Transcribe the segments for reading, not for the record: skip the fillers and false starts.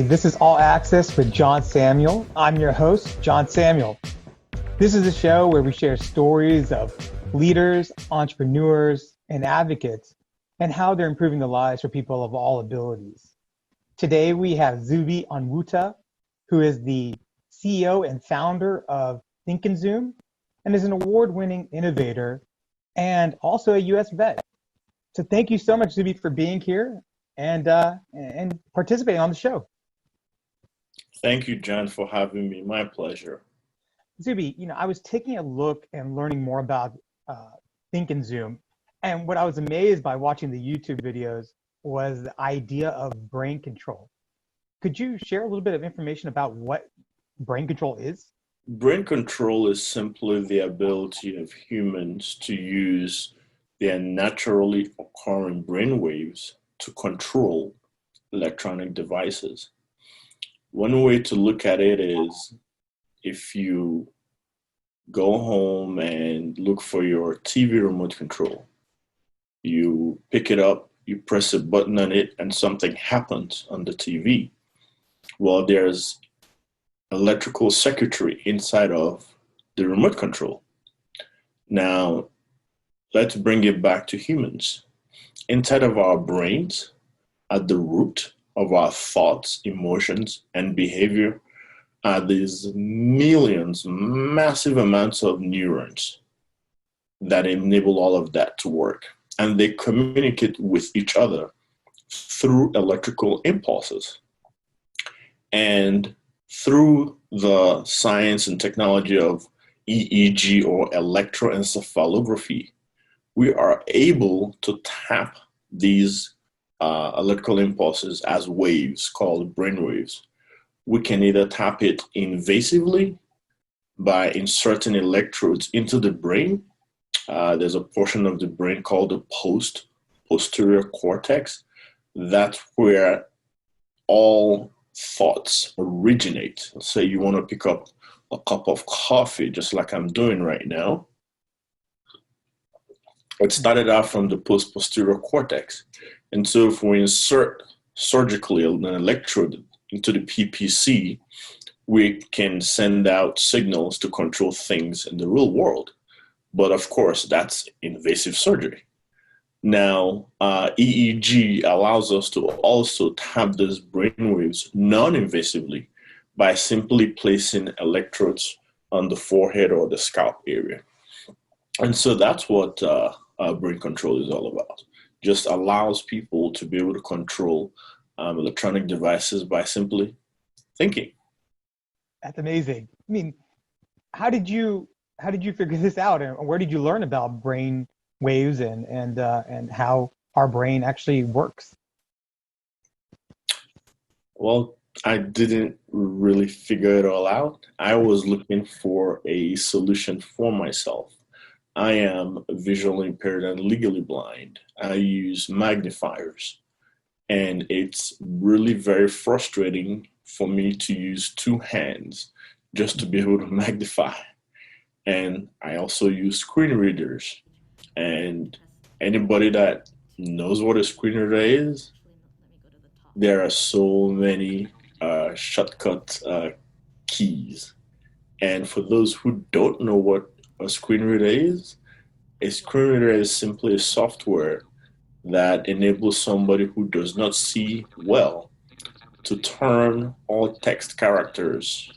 This is All Access with John Samuel. I'm your host, John Samuel. This is a show where we share stories of leaders, entrepreneurs, and advocates and how they're improving the lives for people of all abilities. Today we have Zuby Onwuta, who is the CEO and founder of Think and Zoom and is an award-winning innovator and also a US vet. So thank you so much, Zuby, for being here and participating on the show. Thank you, John, for having me. My pleasure. Zuby, I was taking a look and learning more about Think and Zoom, and what I was amazed by watching the YouTube videos was the idea of brain control. Could you share a little bit of information about what brain control is? Brain control is simply the ability of humans to use their naturally occurring brain waves to control electronic devices. One way to look at it is if you go home and look for your TV remote control, you pick it up, you press a button on it, and something happens on the TV. Well, there's electrical circuitry inside of the remote control. Now, let's bring it back to humans. Inside of our brains, at the root of our thoughts, emotions, and behavior are these millions, massive amounts of neurons that enable all of that to work. And they communicate with each other through electrical impulses. And through the science and technology of EEG or electroencephalography, we are able to tap these electrical impulses as waves called brain waves. We can either tap it invasively by inserting electrodes into the brain. There's a portion of the brain called the posterior cortex. That's where all thoughts originate. Let's say you want to pick up a cup of coffee, just like I'm doing right now. It started out from the posterior cortex. And so if we insert surgically an electrode into the PPC, we can send out signals to control things in the real world. But of course, that's invasive surgery. Now, EEG allows us to also tap those brainwaves non-invasively by simply placing electrodes on the forehead or the scalp area. And so that's what brain control is all about. Just allows people to be able to control electronic devices by simply thinking. That's amazing. I mean, how did you figure this out, and where did you learn about brain waves and how our brain actually works? Well, I didn't really figure it all out. I was looking for a solution for myself. I am visually impaired and legally blind. I use magnifiers, and it's really very frustrating for me to use two hands just to be able to magnify. And I also use screen readers. And anybody that knows what a screen reader is, there are so many shortcut keys. And for those who don't know what a screen reader is, a screen reader is simply a software that enables somebody who does not see well to turn all text characters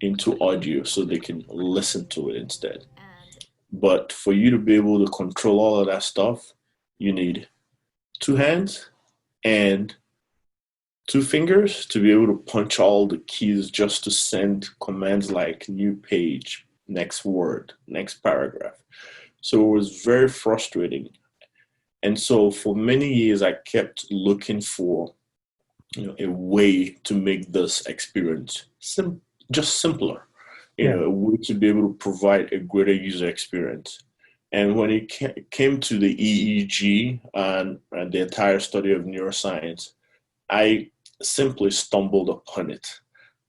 into audio so they can listen to it instead. But for you to be able to control all of that stuff, you need two hands and two fingers to be able to punch all the keys just to send commands like new page, next word, next paragraph. So it was very frustrating. And so for many years, I kept looking for a way to make this experience just simpler, a way to be able to provide a greater user experience. And when it came to the EEG and the entire study of neuroscience, I simply stumbled upon it.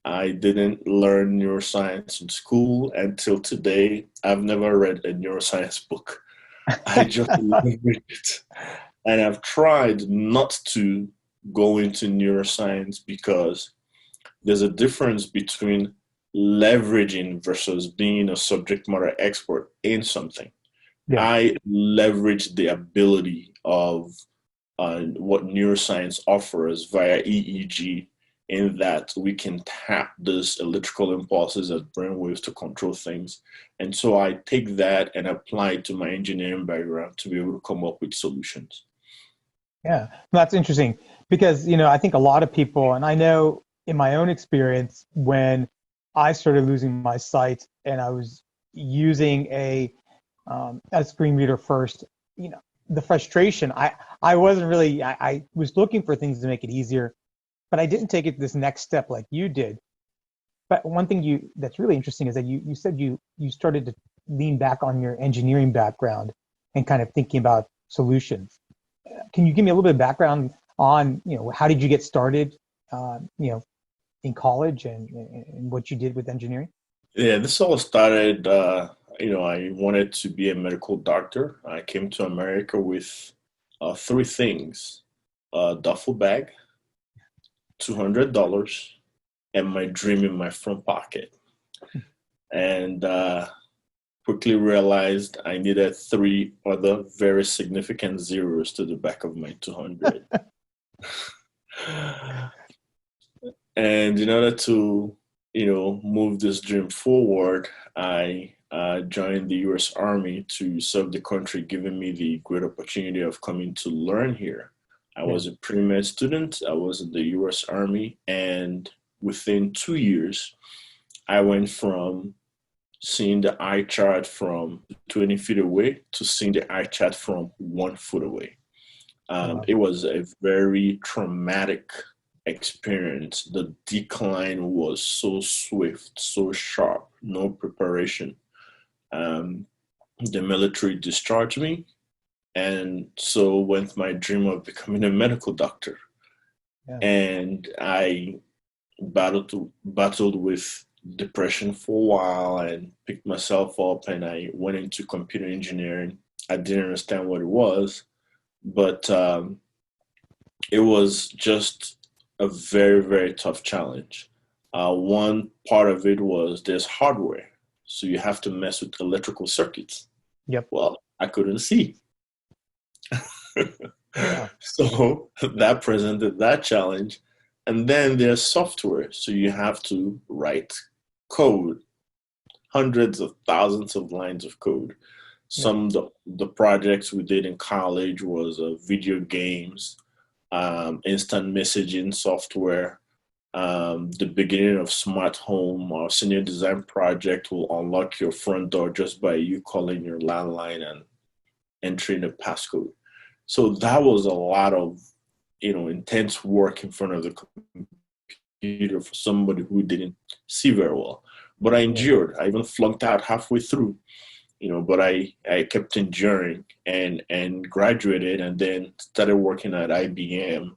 I didn't learn neuroscience in school until today. I've never read a neuroscience book. I just learned it. And I've tried not to go into neuroscience because there's a difference between leveraging versus being a subject matter expert in something. Yeah. I leverage the ability of what neuroscience offers via EEG, in that we can tap these electrical impulses as brainwaves to control things. And so I take that and apply it to my engineering background to be able to come up with solutions. Yeah, that's interesting because, I think a lot of people, and I know in my own experience, when I started losing my sight and I was using a screen reader first, the frustration, I wasn't really, I was looking for things to make it easier, but I didn't take it this next step like you did. But one thing that's really interesting is that you said you started to lean back on your engineering background and kind of thinking about solutions. Can you give me a little bit of background on, how did you get started, in college and what you did with engineering? Yeah, this all started, I wanted to be a medical doctor. I came to America with three things: a duffel bag, $200, and my dream in my front pocket. And quickly realized I needed three other very significant zeros to the back of my 200. And in order to, move this dream forward, I joined the US Army to serve the country, giving me the great opportunity of coming to learn here. I was a pre-med student. I was in the US Army, and within 2 years, I went from seeing the eye chart from 20 feet away to seeing the eye chart from 1 foot away. It was a very traumatic experience. The decline was so swift, so sharp, no preparation. The military discharged me, and so went my dream of becoming a medical doctor. Yeah. And I battled with depression for a while and picked myself up, and I went into computer engineering. I didn't understand what it was, but it was just a very, very tough challenge. One part of it was there's hardware, so you have to mess with electrical circuits. Yep. Well, I couldn't see. Yeah. So that presented that challenge. And then there's software, so you have to write code, hundreds of thousands of lines of code. Some of the projects we did in college was video games, instant messaging software, the beginning of smart home. Our senior design project will unlock your front door just by you calling your landline and entering a passcode. So that was a lot of, intense work in front of the computer for somebody who didn't see very well. But I endured. I even flunked out halfway through, but I kept enduring and graduated, and then started working at IBM.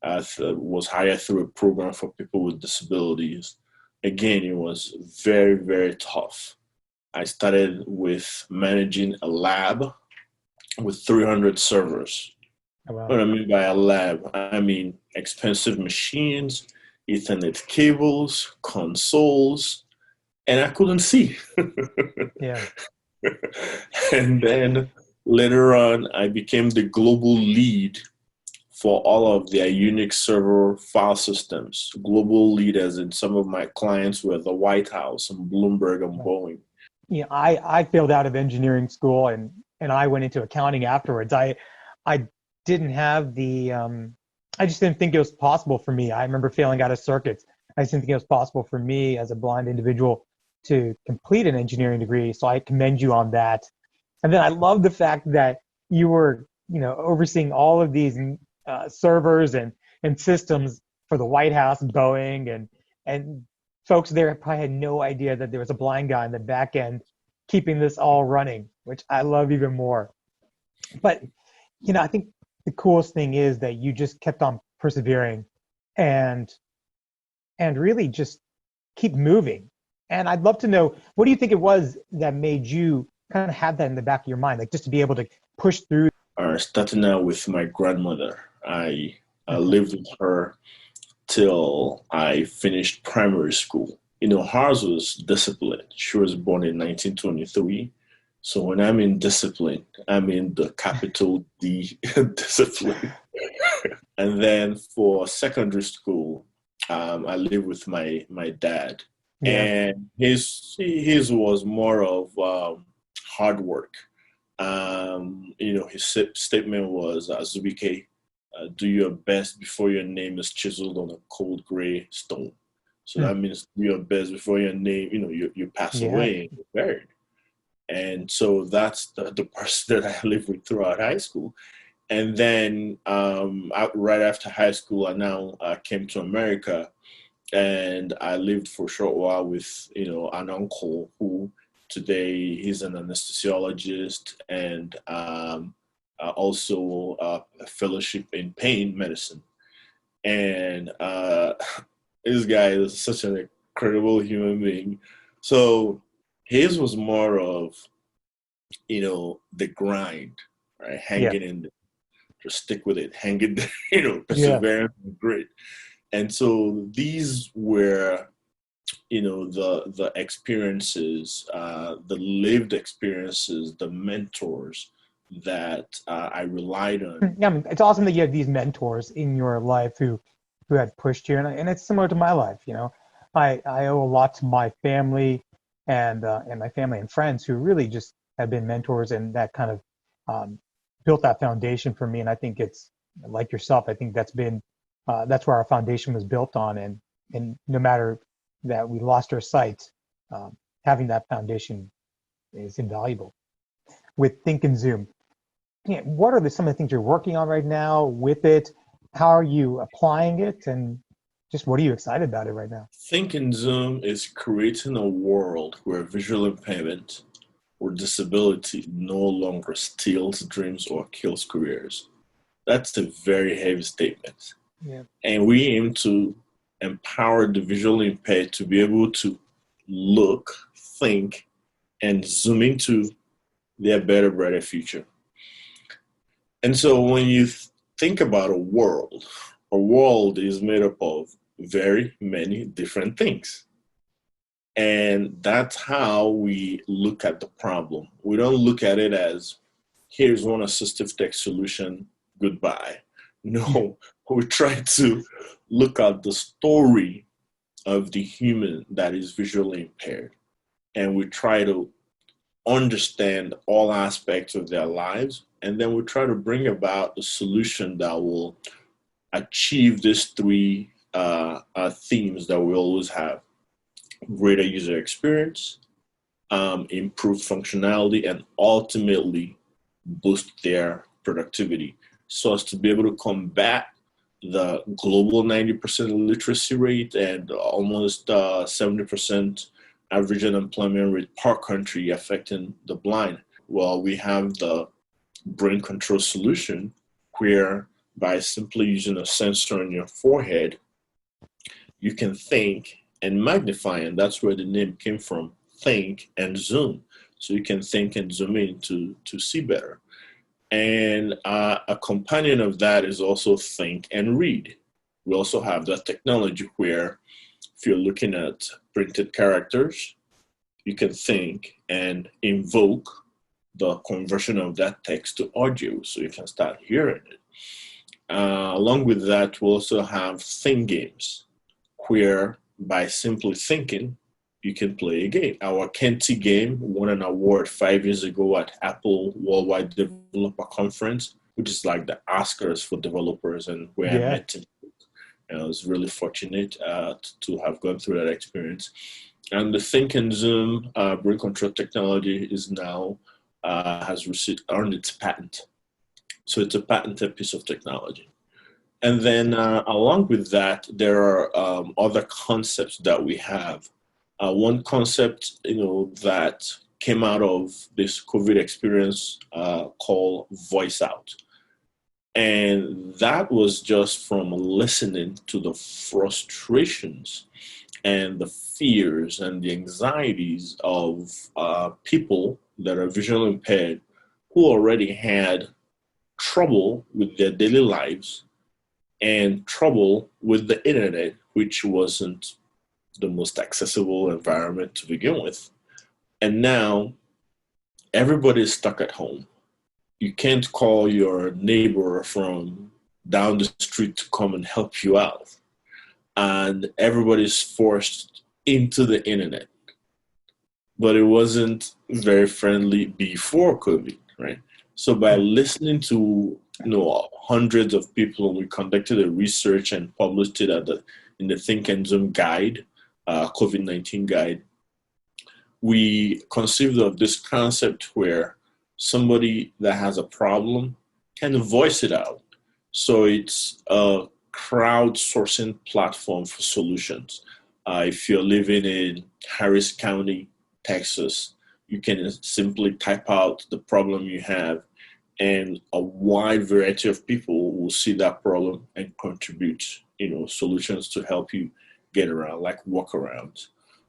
Was hired through a program for people with disabilities. Again, it was very, very tough. I started with managing a lab with 300 servers. Oh, wow. What I mean by a lab, I mean expensive machines, Ethernet cables, consoles, and I couldn't see. Yeah. And then later on, I became the global lead for all of their Unix server file systems. Global lead, as in some of my clients were the White House and Bloomberg and Boeing. I failed out of engineering school and I went into accounting afterwards. I didn't have I just didn't think it was possible for me. I remember failing out of circuits. I just didn't think it was possible for me as a blind individual to complete an engineering degree. So I commend you on that. And then I love the fact that you were, overseeing all of these servers and systems for the White House, Boeing, and folks there probably had no idea that there was a blind guy in the back end keeping this all running, which I love even more. But, I think the coolest thing is that you just kept on persevering and really just keep moving. And I'd love to know, what do you think it was that made you kind of have that in the back of your mind, like just to be able to push through? Starting out with my grandmother, I I lived with her till I finished primary school. Hers was discipline. She was born in 1923. So when I'm in discipline, I'm in the capital D discipline. And then for secondary school, I lived with my dad, Yeah. and his was more of hard work. His statement was, Zuby, do your best before your name is chiseled on a cold gray stone. So Hmm. that means do your best before your name, you pass Yeah. away and you're buried. And so that's the person that I lived with throughout high school. And then right after high school, I now came to America, and I lived for a short while with an uncle who today he's an anesthesiologist and also a fellowship in pain medicine. And this guy is such an incredible human being. So his was more of the grind, right? Yeah. Hanging in there, just stick with it, hang it there, Yeah. perseverance, grit. And so these were the experiences, the lived experiences, the mentors that I relied on. Yeah, I mean, it's awesome that you have these mentors in your life who had pushed you, and it's similar to my life. I owe a lot to my family and my family and friends who really just have been mentors, and that kind of built that foundation for me. And I think it's like yourself. I think that's where our foundation was built on, and no matter that we lost our sight, having that foundation is invaluable. With Think and Zoom, what are some of the things you're working on right now with it? How are you applying it? And just what are you excited about it right now? Think and Zoom is creating a world where visual impairment or disability no longer steals dreams or kills careers. That's a very heavy statement. Yeah. And we aim to empower the visually impaired to be able to look, think, and zoom into their better, brighter future. And so when you think about a world is made up of very many different things. And that's how we look at the problem. We don't look at it as, here's one assistive tech solution, goodbye. No, we try to look at the story of the human that is visually impaired. And we try to understand all aspects of their lives. And then we try to bring about a solution that will achieve these three themes that we always have: greater user experience, improved functionality, and ultimately boost their productivity, so as to be able to combat the global 90% literacy rate and almost 70% average unemployment rate per country affecting the blind. Well, we have the brain control solution, where by simply using a sensor on your forehead, you can think and magnify, and that's where the name came from, think and zoom. So you can think and zoom in to see better. And a companion of that is also think and read. We also have that technology where if you're looking at printed characters, you can think and invoke the conversion of that text to audio so you can start hearing it. Along with that, we also have think games, where by simply thinking, you can play a game. Our Kenti game won an award 5 years ago at Apple Worldwide Developer Conference, which is like the Oscars for developers, and where I met him. And I was really fortunate to have gone through that experience. And the Think and Zoom brain control technology is now has earned its patent. So it's a patented piece of technology. And then along with that, there are other concepts that we have. One concept, that came out of this COVID experience called Voice Out. And that was just from listening to the frustrations and the fears and the anxieties of people that are visually impaired who already had trouble with their daily lives, and trouble with the internet, which wasn't the most accessible environment to begin with. And now everybody's stuck at home. You can't call your neighbor from down the street to come and help you out. And everybody's forced into the internet. But it wasn't very friendly before COVID, right? So by listening to hundreds of people, we conducted a research and published it in the Think and Zoom guide, COVID-19 guide. We conceived of this concept where somebody that has a problem can voice it out. So it's a crowdsourcing platform for solutions. If you're living in Harris County, Texas, you can simply type out the problem you have, and a wide variety of people will see that problem and contribute, solutions to help you get around, like workarounds.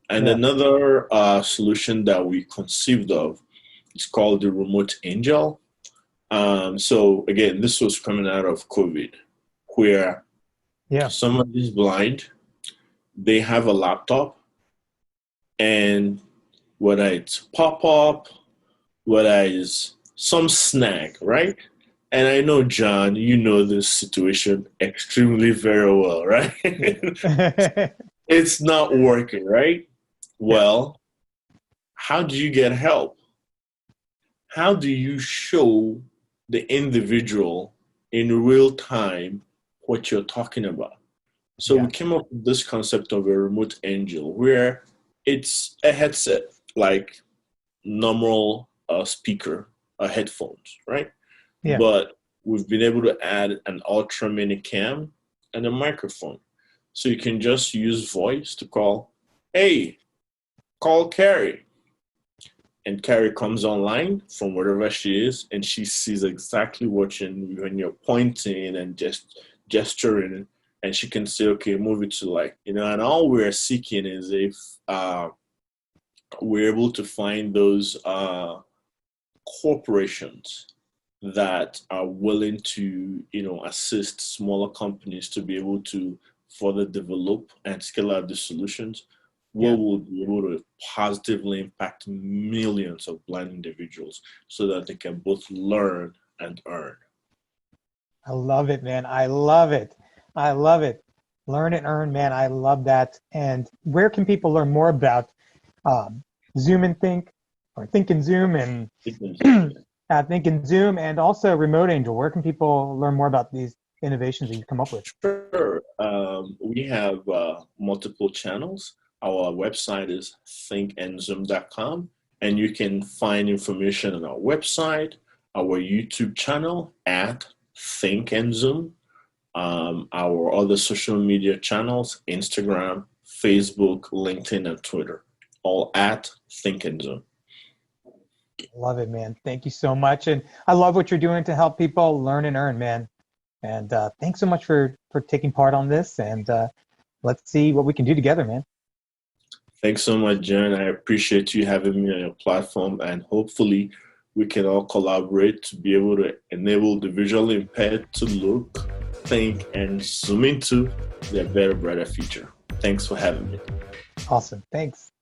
And another solution that we conceived of is called the Remote Angel. So again, this was coming out of COVID, where somebody's blind, they have a laptop, and whether it's pop-up, whether it's some snack, right? And I know, John, you know this situation extremely very well, right? It's not working, right? Well, how do you get help? How do you show the individual in real time what you're talking about? So we came up with this concept of a remote angel, where it's a headset, like normal speaker, headphones, right? Yeah. But we've been able to add an ultra mini cam and a microphone. So you can just use voice to call, hey, call Carrie. And Carrie comes online from wherever she is, and she sees exactly when you're pointing and just gesturing, and she can say, okay, move it to and all we're seeking is if we're able to find those corporations that are willing to, assist smaller companies to be able to further develop and scale out the solutions, we will be able to positively impact millions of blind individuals so that they can both learn and earn. I love it, man. I love it. I love it. Learn and earn, man. I love that. And where can people learn more about Zoom and Think, or Think and Zoom, and Think and Zoom, and also Remote Angel? Where can people learn more about these innovations that you've come up with? Sure. We have multiple channels. Our website is thinkandzoom.com, and you can find information on our website, our YouTube channel at Think and Zoom, our other social media channels, Instagram, Facebook, LinkedIn, and Twitter, all at Think and Zoom. Love it, man. Thank you so much. And I love what you're doing to help people learn and earn, man. And thanks so much for taking part on this. And let's see what we can do together, man. Thanks so much, John. I appreciate you having me on your platform, and hopefully we can all collaborate to be able to enable the visually impaired to look, think, and zoom into their better, brighter future. Thanks for having me. Awesome. Thanks.